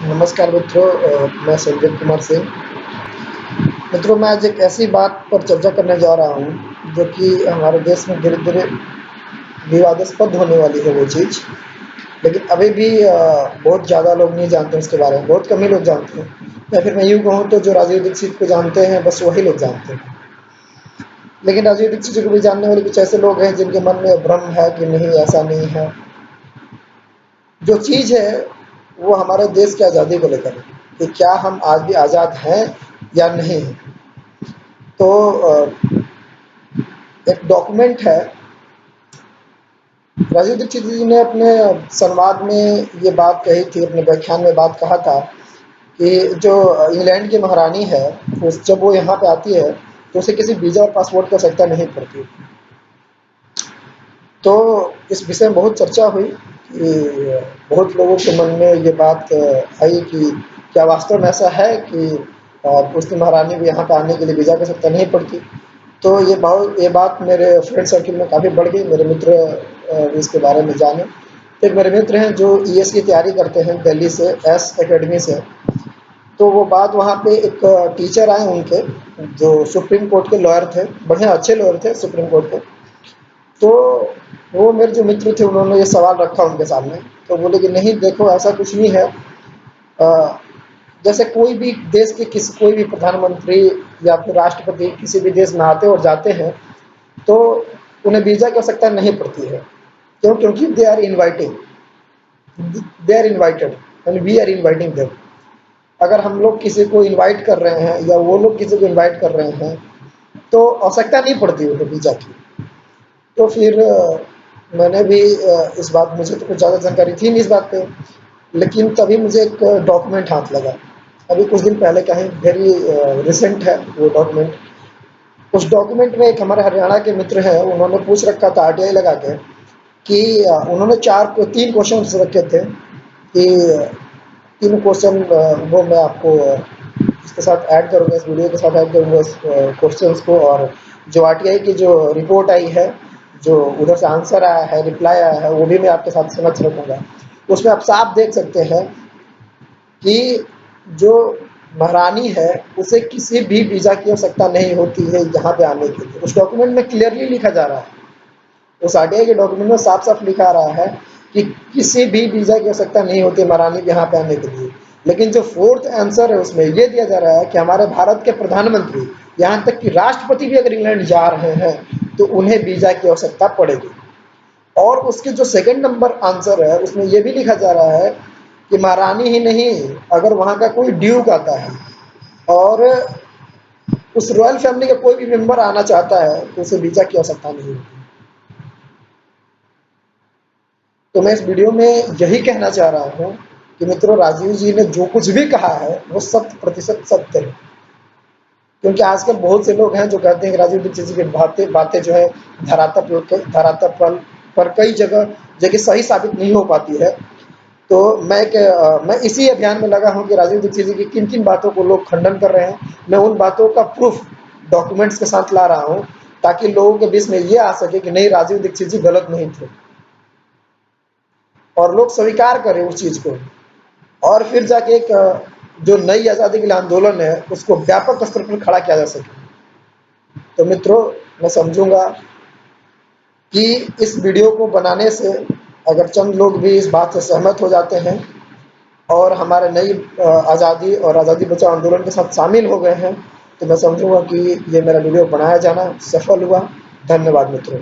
नमस्कार मित्रों, मैं संजय कुमार सिंह। मित्रों, मैं आज एक ऐसी बात पर चर्चा करने जा रहा हूँ जो कि हमारे देश में धीरे-धीरे विवादास्पद होने वाली है वो चीज़। लेकिन अभी भी बहुत ज़्यादा लोग नहीं जानते उसके बारे में, बहुत कम ही लोग जानते हैं। या फिर मैं यूँ कहूँ तो जो राजीव दीक्षित को जानते हैं बस वही लोग जानते हैं। लेकिन राजीव दीक्षित को भी जानने वाले कुछ ऐसे लोग हैं जिनके मन में भ्रम है कि नहीं, ऐसा नहीं है। जो चीज़ है वो हमारे देश की आज़ादी को लेकर है कि क्या हम आज भी आज़ाद हैं या नहीं। तो एक डॉक्यूमेंट है। राजीव दीक्षित जी ने अपने संवाद में ये बात कही थी, अपने व्याख्यान में बात कहा था कि जो इंग्लैंड की महारानी है, उस जब वो यहाँ पे आती है तो उसे किसी वीज़ा और पासपोर्ट की आवश्यकता नहीं पड़ती। तो इस विषय में बहुत चर्चा हुई कि बहुत लोगों के मन में ये बात आई कि क्या वास्तव में ऐसा है कि उसकी महारानी को यहाँ पे आने के लिए वीज़ा की आवश्यकता नहीं पड़ती। तो ये बात मेरे फ्रेंड सर्किल में काफ़ी बढ़ गई। मेरे मित्र भी इसके बारे में जाने। फिर मेरे मित्र हैं जो ईएस की तैयारी करते हैं दिल्ली से, एस एकेडमी से। तो वो बात वहाँ पे एक टीचर आए उनके, जो सुप्रीम कोर्ट के लॉयर थे, बढ़िया अच्छे लॉयर थे सुप्रीम कोर्ट के। तो वो मेरे जो मित्र थे उन्होंने ये सवाल रखा उनके सामने। तो बोले कि नहीं देखो, ऐसा कुछ नहीं है। अ, जैसे कोई भी देश के कोई भी प्रधानमंत्री या फिर राष्ट्रपति किसी भी देश में आते और जाते हैं तो उन्हें वीज़ा की आवश्यकता नहीं पड़ती है। क्यों? क्योंकि they are invited and we are inviting them. अगर हम लोग किसी को इनवाइट कर रहे हैं या वो लोग किसी को इनवाइट कर रहे हैं तो आवश्यकता नहीं पड़ती उन्हें वीज़ा की। तो फिर मैंने भी इस बात, मुझे तो कुछ ज़्यादा जानकारी थी नहीं इस बात पे, लेकिन तभी मुझे एक डॉक्यूमेंट हाथ लगा। अभी कुछ दिन पहले का है, वेरी रिसेंट है वो डॉक्यूमेंट। उस डॉक्यूमेंट में एक हमारे हरियाणा के मित्र हैं, उन्होंने पूछ रखा था आरटीआई लगा के कि उन्होंने 3 क्वेश्चन रखे थे कि 3 क्वेश्चन वो मैं आपको इसके साथ ऐड करूँगा, इस वीडियो के साथ ऐड करूँगा इस क्वेश्चंस को। और जो आरटीआई की जो रिपोर्ट आई है, जो उधर से आंसर आया है, रिप्लाई आया है, वो भी मैं आपके साथ समझ रखूँगा। उसमें आप साफ देख सकते हैं कि जो महारानी है उसे किसी भी वीज़ा की आवश्यकता नहीं होती है यहाँ पे आने के लिए। उस डॉक्यूमेंट में क्लियरली लिखा जा रहा है, उस आरटीआई के डॉक्यूमेंट में साफ-साफ लिखा रहा है कि किसी भी वीज़ा की आवश्यकता नहीं होती महारानी के यहाँ पे आने के लिए। लेकिन जो 4th आंसर है उसमें ये दिया जा रहा है कि हमारे भारत के प्रधानमंत्री, यहाँ तक कि राष्ट्रपति भी अगर इंग्लैंड जा रहे हैं तो उन्हें वीज़ा की आवश्यकता पड़ेगी। और उसके जो 2nd नंबर आंसर है उसमें ये भी लिखा जा रहा है कि महारानी ही नहीं, अगर वहाँ का कोई ड्यूक आता है और उस रॉयल फैमिली का कोई भी मेंबर आना चाहता है तो उसे वीज़ा की आवश्यकता नहीं होती। तो मैं इस वीडियो में यही कहना चाह रहा हूँ कि मित्रों, राजीव जी ने जो कुछ भी कहा है वो 100% सत्य है। क्योंकि आजकल बहुत से लोग हैं जो कहते हैं कि राजीव दीक्षित जी की बातें जो है धरातल पर कई जगह सही साबित नहीं हो पाती है। तो मैं इसी अभियान में लगा हूँ कि राजीव दीक्षित जी की किन-किन बातों को लोग खंडन कर रहे हैं, मैं उन बातों का प्रूफ डॉक्यूमेंट्स के साथ ला रहा हूँ ताकि लोगों के बीच में ये आ सके कि नहीं, राजीव दीक्षित जी गलत नहीं थे। और लोग स्वीकार करें उस चीज़ को, और फिर जाके एक जो नई आज़ादी के लिए आंदोलन है उसको व्यापक स्तर पर खड़ा किया जा सके। तो मित्रों, मैं समझूंगा कि इस वीडियो को बनाने से अगर चंद लोग भी इस बात से सहमत हो जाते हैं और हमारे नई आज़ादी और आज़ादी बचाओ आंदोलन के साथ शामिल हो गए हैं तो मैं समझूंगा कि ये मेरा वीडियो बनाया जाना सफल हुआ। धन्यवाद मित्रों।